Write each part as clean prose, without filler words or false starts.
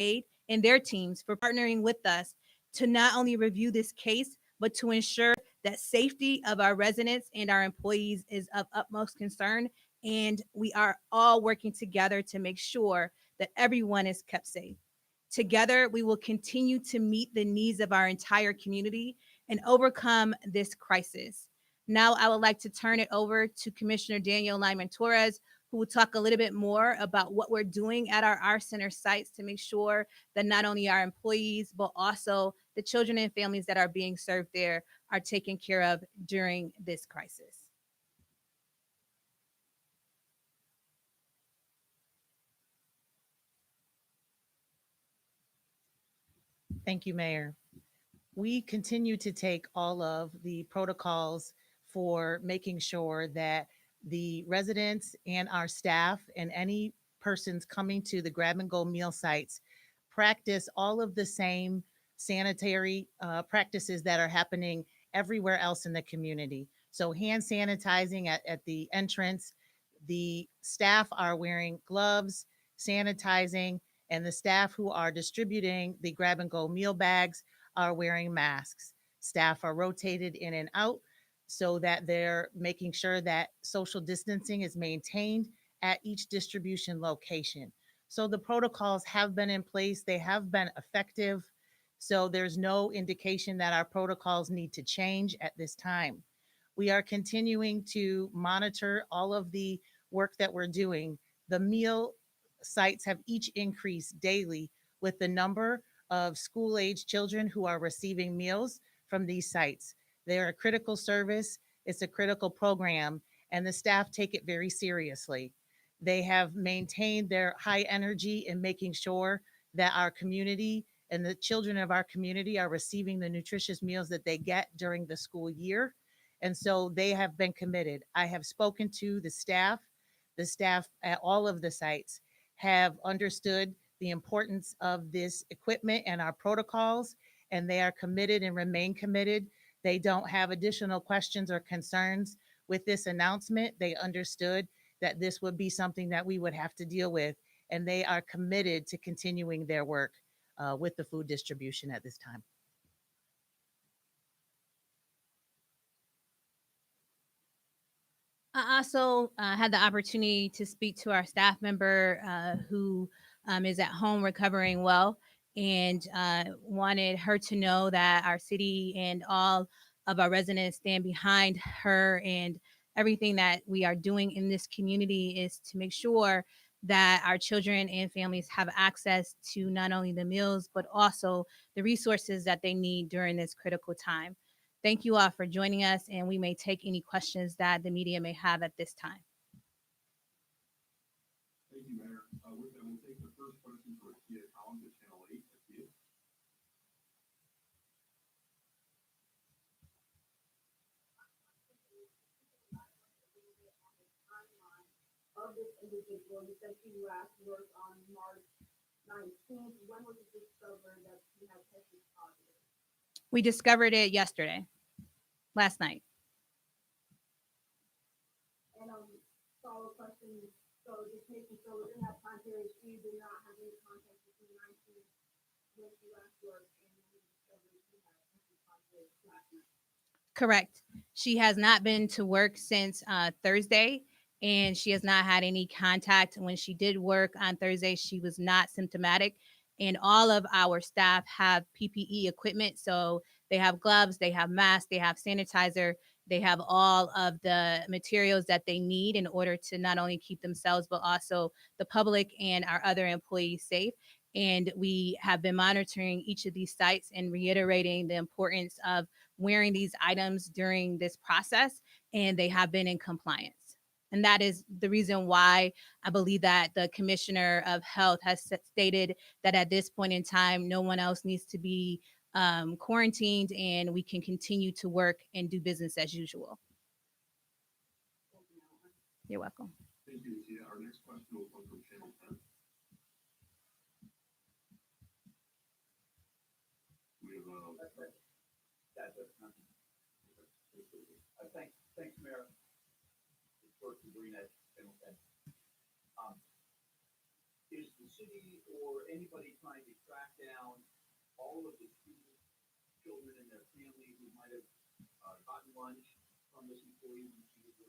aid and their teams for partnering with us to not only review this case, but to ensure that safety of our residents and our employees is of utmost concern. And we are all working together to make sure that everyone is kept safe. Together, we will continue to meet the needs of our entire community and overcome this crisis. Now, I would like to turn it over to Commissioner Daniel Lyman Torres, who will talk a little bit more about what we're doing at our center sites to make sure that not only our employees, but also the children and families that are being served there are taken care of during this crisis. Thank you, Mayor. We continue to take all of the protocols for making sure that the residents and our staff and any persons coming to the grab and go meal sites practice all of the same sanitary practices that are happening everywhere else in the community. So, hand sanitizing at the entrance, the staff are wearing gloves, sanitizing, and the staff who are distributing the grab and go meal bags are wearing masks. Staff are rotated in and out so that they're making sure that social distancing is maintained at each distribution location. So the protocols have been in place, they have been effective. So there's no indication that our protocols need to change at this time. We are continuing to monitor all of the work that we're doing. The meal sites have each increased daily with the number of school age children who are receiving meals from these sites. They're a critical service, it's a critical program, and the staff take it very seriously. They have maintained their high energy in making sure that our community and the children of our community are receiving the nutritious meals that they get during the school year. And so they have been committed. I have spoken to the staff at all of the sites have understood the importance of this equipment and our protocols, and they are committed and remain committed. They don't have additional questions or concerns with this announcement. They understood that this would be something that we would have to deal with, and they are committed to continuing their work with the food distribution at this time. I also had the opportunity to speak to our staff member who is at home recovering well, and wanted her to know that our city and all of our residents stand behind her, and everything that we are doing in this community is to make sure that our children and families have access to not only the meals, but also the resources that they need during this critical time. Thank you all for joining us, and we may take any questions that the media may have at this time. Thank you, Mayor. With that, we'll take the first question for Kia Collins at Channel 8. Kia. Of this individual, you said she last worked on March 19th. When was it discovered that she had tested positive? We discovered it yesterday, last night. And follow-up question. So just making sure within that time period, she did not have any contact with the 19th when she last worked, and when we discovered she had tested positive last night. Correct. She has not been to work since Thursday, and she has not had any contact. When she did work on Thursday, she was not symptomatic. And all of our staff have PPE equipment. So they have gloves, they have masks, they have sanitizer, they have all of the materials that they need in order to not only keep themselves, but also the public and our other employees safe. And we have been monitoring each of these sites and reiterating the importance of wearing these items during this process, and they have been in compliance. And that is the reason why I believe that the Commissioner of Health has stated that at this point in time, no one else needs to be quarantined, and we can continue to work and do business as usual. You're welcome. Thank you, Kia. Our next question will come from Channel 10. We have Thanks, Mayor. It's working green at Channel 10. Is the city or anybody trying to track down all of the students, children, and their family who might have gotten lunch from this employee when she was with?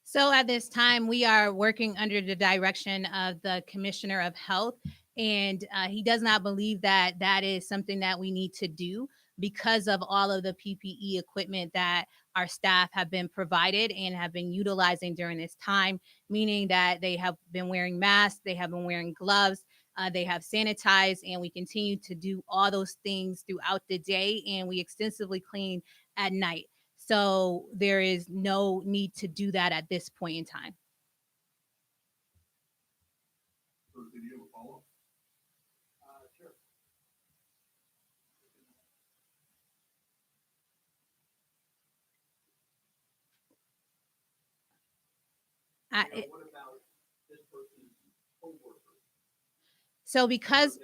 So at this time, we are working under the direction of the Commissioner of Health, and he does not believe that that is something that we need to do because of all of the PPE equipment that our staff have been provided and have been utilizing during this time, meaning that they have been wearing masks, they have been wearing gloves, they have sanitized, and we continue to do all those things throughout the day, and we extensively clean at night. So there is no need to do that at this point in time. So did you have a follow-up? Sure. What about this person's coworker? So because,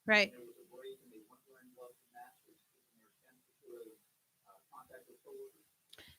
right. There was a break and they weren't wearing gloves and masks, which is in their attempt to sort of contact with coworkers.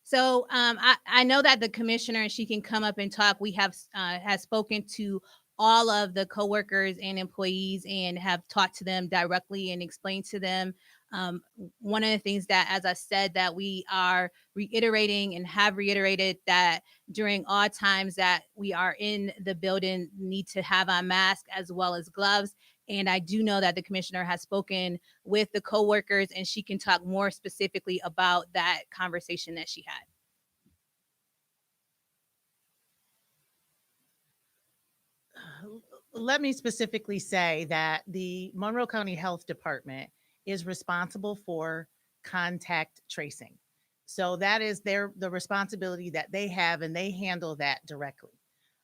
So I know that the commissioner, and she can come up and talk. We have has spoken to all of the coworkers and employees and have talked to them directly and explained to them. Um, One of the things that, as I said, that we are reiterating and have reiterated that during all times that we are in the building, need to have on mask as well as gloves. And I do know that the commissioner has spoken with the coworkers, and she can talk more specifically about that conversation that she had. Let me specifically say that the Monroe County Health Department is responsible for contact tracing. So that is the responsibility that they have, and they handle that directly.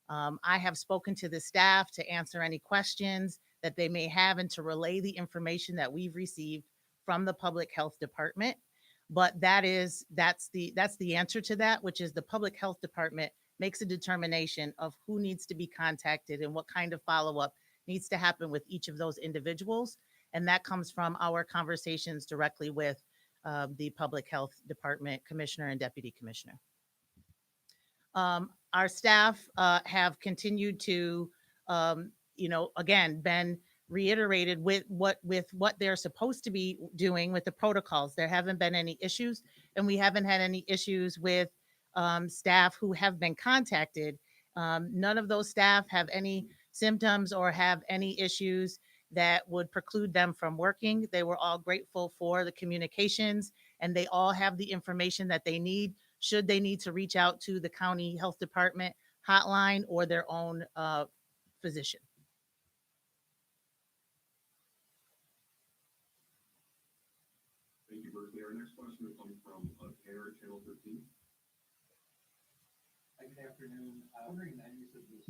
I have spoken to the staff to answer any questions that they may have and to relay the information that we've received from the Public Health Department. But that's the answer to that, which is the Public Health Department makes a determination of who needs to be contacted and what kind of follow-up needs to happen with each of those individuals. And that comes from our conversations directly with the Public Health Department Commissioner and Deputy Commissioner. Our staff have continued to, again, been reiterated with what they're supposed to be doing with the protocols. There haven't been any issues, and we haven't had any issues with staff who have been contacted. None of those staff have any symptoms or have any issues that would preclude them from working. They were all grateful for the communications, and they all have the information that they need should they need to reach out to the county health department hotline or their own physician. Thank you, Berkeley. Our next question will come from Tanner at Channel 13. Good afternoon. Wondering that you said this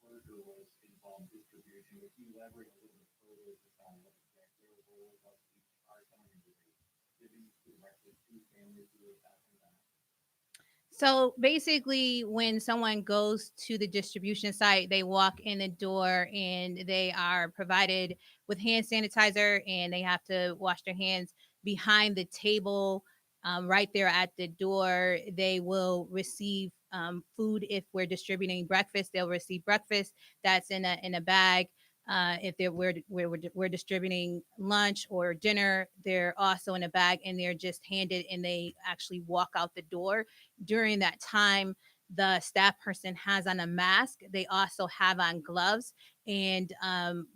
worker was involved in distribution. Would you elaborate a little bit further just on what exactly their role was each part-time and giving directly to families who were passing that? So basically, when someone goes to the distribution site, they walk in the door and they are provided with hand sanitizer, and they have to wash their hands behind the table right there at the door. They will receive food. If we're distributing breakfast, they'll receive breakfast that's in a bag. If we're distributing lunch or dinner, they're also in a bag, and they're just handed, and they actually walk out the door. During that time, the staff person has on a mask. They also have on gloves, and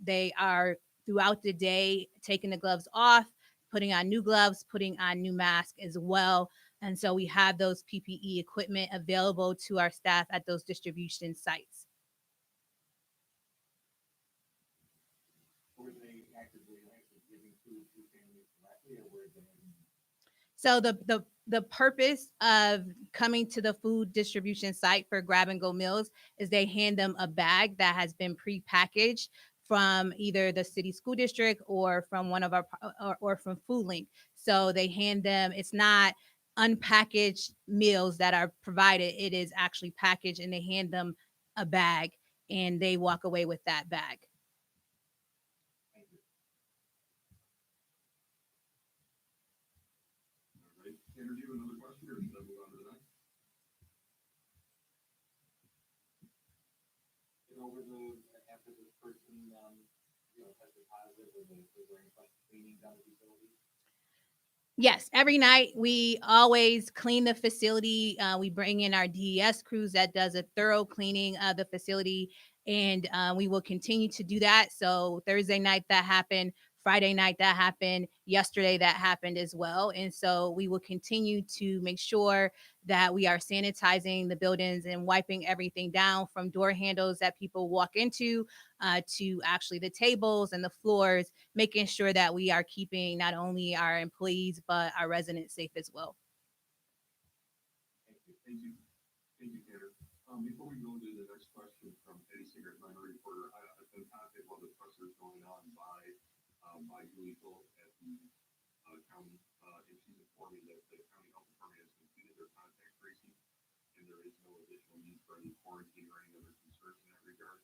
they are throughout the day taking the gloves off, putting on new gloves, putting on new mask as well. And so we have those PPE equipment available to our staff at those distribution sites. Were they actively giving food to families directly, or were they? So the purpose of coming to the food distribution site for grab and go meals is they hand them a bag that has been pre-packaged from either the city school district or from one of our or from Food Link. So they hand them, it's not unpackaged meals that are provided. It is actually packaged, and they hand them a bag, and they walk away with that bag. All right. Tanner, do you have another question, or should I move on to the next? Over the after this person, tested positive, was there any cleaning done at the facility? Yes, every night we always clean the facility. We bring in our DES crews that does a thorough cleaning of the facility, and we will continue to do that. So Thursday night that happened, Friday night that happened, yesterday that happened as well. And so we will continue to make sure that we are sanitizing the buildings and wiping everything down from door handles that people walk into to actually the tables and the floors, making sure that we are keeping not only our employees but our residents safe as well. Thank you, Tanner. Before we go to the next question from Eddie Singer, minority reporter, I've been contacted about the pressures going on by Julie Phillips at the county, and she's informed me that the county health department has completed their contact tracing, and there is no additional need for any quarantine or any other concerns in that regard.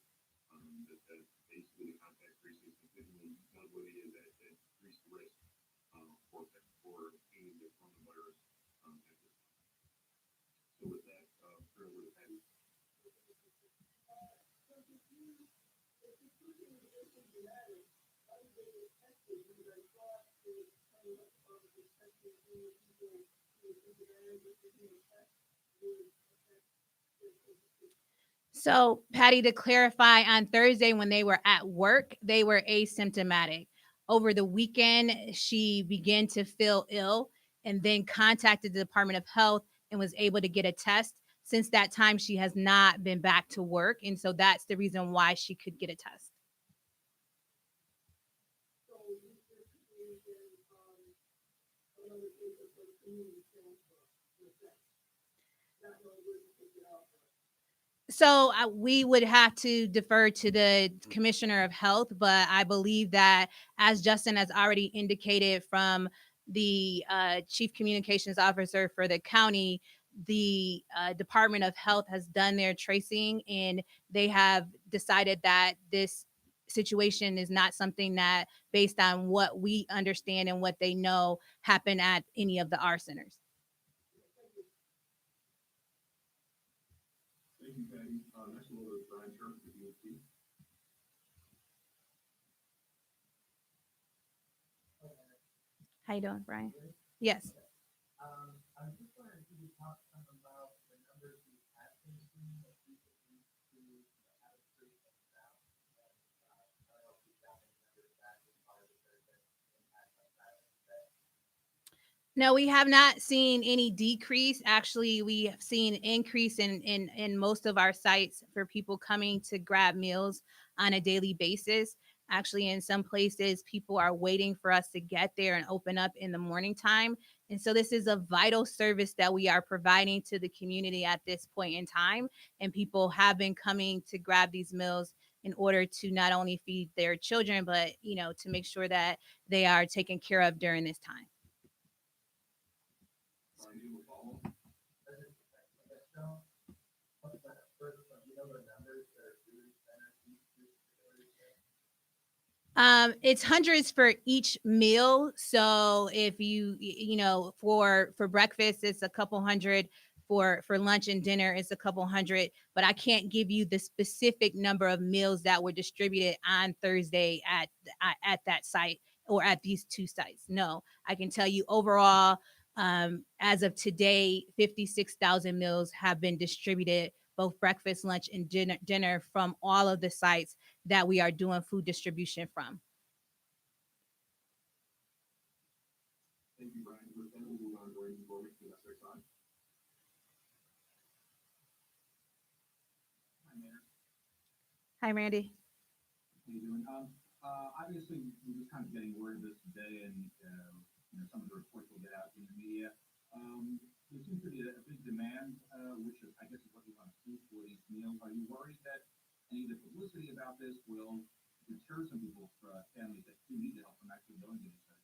That basically the contact tracing is completed, and nobody is at increased risk for gaining the coronavirus at this time. So with that, turn over to Patty. So, Patty, to clarify, on Thursday when they were at work, they were asymptomatic. Over the weekend, she began to feel ill and then contacted the Department of Health and was able to get a test. Since that time, she has not been back to work. And so that's the reason why she could get a test. So we would have to defer to the commissioner of health, but I believe that, as Justin has already indicated from the chief communications officer for the county, the Department of Health has done their tracing and they have decided that this situation is not something that, based on what we understand and what they know, happened at any of our centers. Thank you, Patty. Next we'll go to Brian Sharp for DOT. How you doing, Brian? Yes. I'm just wondering if you could talk some about the numbers you have been seeing of people who have a treatment now. And I don't know if you've got any numbers back as far as there's an impact on that. No, we have not seen any decrease. Actually, we have seen increase in most of our sites for people coming to grab meals on a daily basis. Actually, in some places, people are waiting for us to get there and open up in the morning time. And so this is a vital service that we are providing to the community at this point in time. And people have been coming to grab these meals in order to not only feed their children, but, to make sure that they are taken care of during this time. Brian, you will follow. It's hundreds for each meal. So if for breakfast, it's a couple hundred. For lunch and dinner, it's a couple hundred. But I can't give you the specific number of meals that were distributed on Thursday at that site or at these two sites. No, I can tell you overall, as of today, 56,000 meals have been distributed, both breakfast, lunch, and dinner from all of the sites that we are doing food distribution from. Thank you, Brian. With that, we'll move on to Randy Gorman from SXI. Hi, Mayor. Hi, Randy. How you doing? Obviously, we're just kind of getting word of this today, and some of the reports will get out in the media. There seems to be a big demand, which is, I guess, is what you want to see for these meals. Are you worried that any of the publicity about this will deter some people, families that do need to help from actually going to these sites?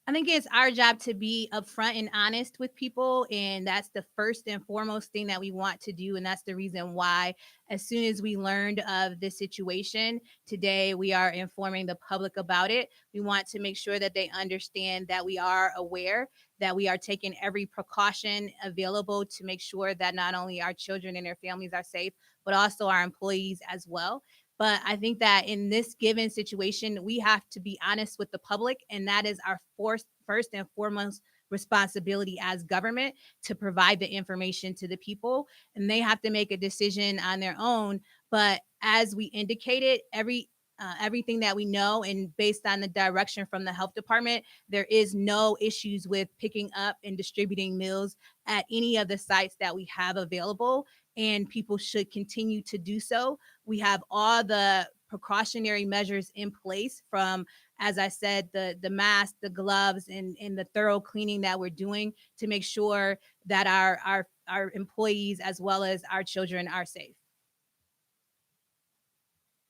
I think it's our job to be upfront and honest with people. And that's the first and foremost thing that we want to do. And that's the reason why, as soon as we learned of this situation today, we are informing the public about it. We want to make sure that they understand that we are aware, that we are taking every precaution available to make sure that not only our children and their families are safe, but also our employees as well. But I think that in this given situation, we have to be honest with the public, and that is our first and foremost responsibility as government to provide the information to the people, and they have to make a decision on their own. But as we indicated, everything that we know and based on the direction from the health department, there is no issues with picking up and distributing meals at any of the sites that we have available, and people should continue to do so. We have all the precautionary measures in place from, as I said, the mask, the gloves, and the thorough cleaning that we're doing to make sure that our employees as well as our children are safe.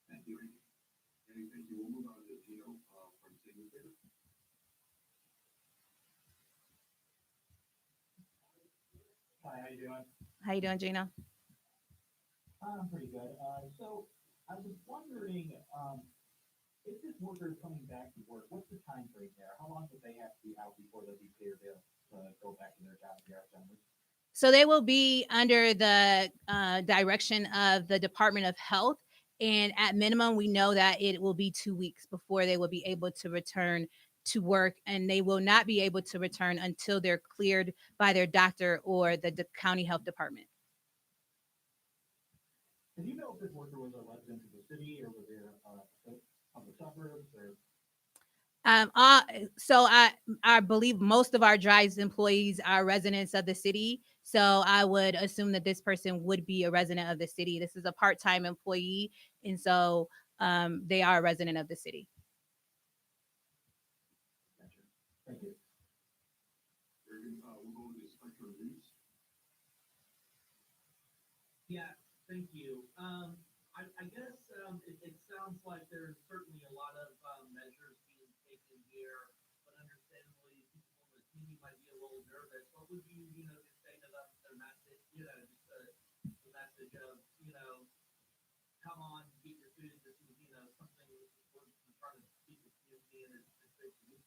Thank you. And thank you. We'll move on to Gino, from Signature. Hi, how you doing? How you doing, Gina? I'm pretty good. So I was wondering, if this worker is coming back to work, what's the time frame there? How long would they have to be out before they'll be cleared to go back to their job if they are done? So they will be under the direction of the Department of Health. And at minimum, we know that it will be 2 weeks before they will be able to return to work. And they will not be able to return until they're cleared by their doctor or the county health department. Do you know if this worker was a resident of the city or was there of the suburbs or? So I believe most of our drives employees are residents of the city. So I would assume that this person would be a resident of the city. This is a part-time employee, and so they are a resident of the city. Gotcha. Thank you. Very good. We'll go to the Spectrum News. Yeah, thank you. I guess it sounds like there's certainly a lot of measures being taken here, but understandably, people on the team might be a little nervous. What would you, just say to them, their message, just the message of, come on, get your food. This is, something we're trying to keep the community and it's great to do that.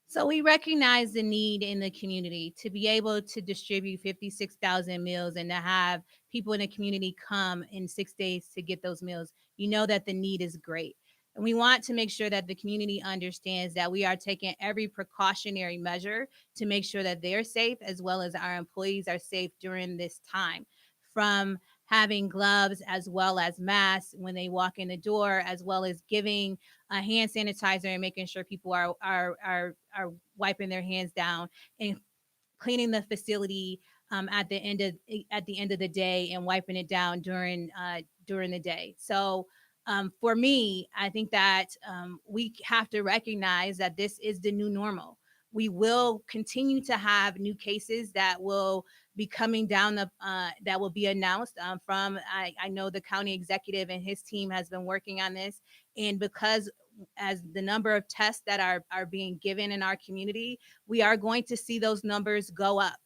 So we recognize the need in the community to be able to distribute 56,000 meals and to have people in the community come in 6 days to get those meals. You know that the need is great. And we want to make sure that the community understands that we are taking every precautionary measure to make sure that they're safe as well as our employees are safe during this time. From having gloves as well as masks when they walk in the door, as well as giving a hand sanitizer and making sure people are wiping their hands down and cleaning the facility at the end of the day and wiping it down during the day. So for me, I think that we have to recognize that this is the new normal. We will continue to have new cases that will be coming down that will be announced from. I know the county executive and his team has been working on this, and because as the number of tests that are being given in our community, we are going to see those numbers go up.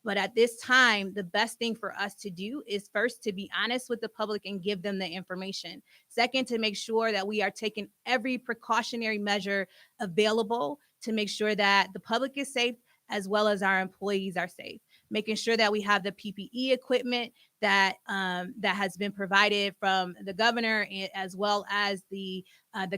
But at this time, the best thing for us to do is first to be honest with the public and give them the information. Second, to make sure that we are taking every precautionary measure available to make sure that the public is safe as well as our employees are safe. Making sure that we have the PPE equipment that has been provided from the governor as well as the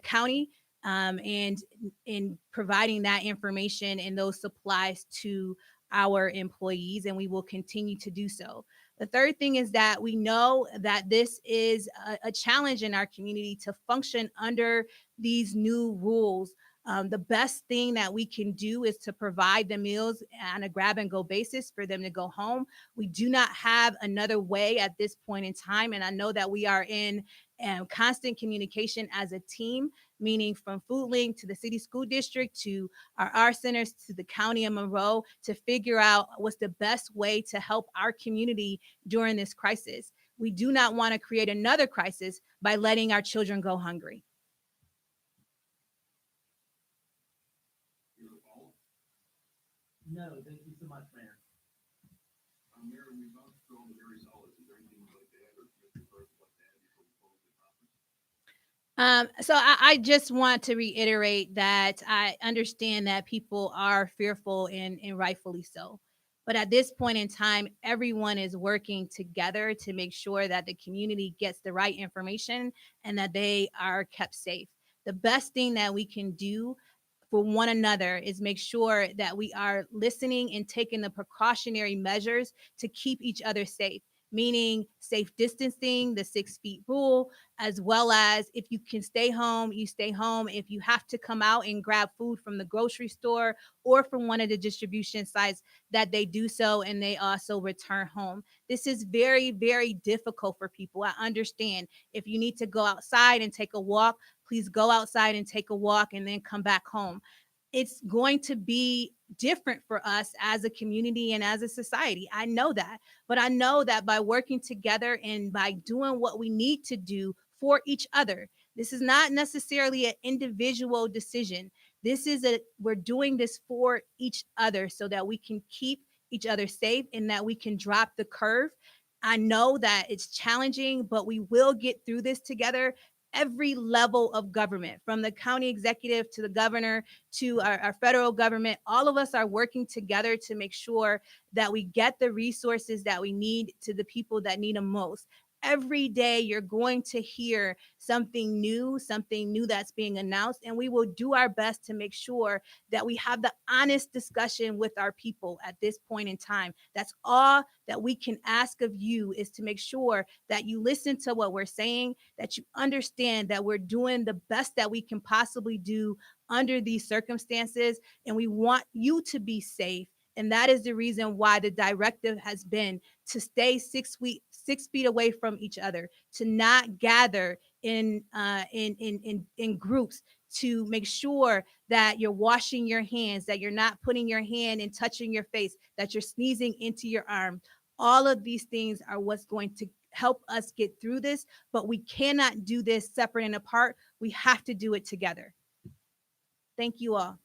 county, and in providing that information and those supplies to our employees, and we will continue to do so. The third thing is that we know that this is a challenge in our community to function under these new rules. The best thing that we can do is to provide the meals on a grab and go basis for them to go home. We do not have another way at this point in time. And I know that we are in constant communication as a team, meaning from Food Link to the city school district to our centers to the county of Monroe, to figure out what's the best way to help our community during this crisis. We do not want to create another crisis by letting our children go hungry. You have a follow-up? No, thank you so much, Mayor. Mayor, we've gone through all the very solids. Is there anything you'd like to add or Commissioner Burke would like to add before we close the conference? So I just want to reiterate that I understand that people are fearful and rightfully so. But at this point in time, everyone is working together to make sure that the community gets the right information and that they are kept safe. The best thing that we can do for one another is make sure that we are listening and taking the precautionary measures to keep each other safe, meaning safe distancing, the 6 feet rule, as well as if you can stay home, you stay home. If you have to come out and grab food from the grocery store or from one of the distribution sites, that they do so and they also return home. This is very, very difficult for people. I understand. If you need to go outside and take a walk, please go outside and take a walk and then come back home. It's going to be different for us as a community and as a society. I know that. But I know that by working together and by doing what we need to do for each other, this is not necessarily an individual decision. This is we're doing this for each other so that we can keep each other safe and that we can drop the curve. I know that it's challenging, but we will get through this together. Every level of government, from the county executive to the governor to our federal government, all of us are working together to make sure that we get the resources that we need to the people that need them most. Every day, you're going to hear something new that's being announced, and we will do our best to make sure that we have the honest discussion with our people at this point in time. That's all that we can ask of you, is to make sure that you listen to what we're saying, that you understand that we're doing the best that we can possibly do under these circumstances, and we want you to be safe. And that is the reason why the directive has been to stay 6 feet away from each other, to not gather in groups, to make sure that you're washing your hands, that you're not putting your hand and touching your face, that you're sneezing into your arm. All of these things are what's going to help us get through this, but we cannot do this separate and apart. We have to do it together. Thank you all.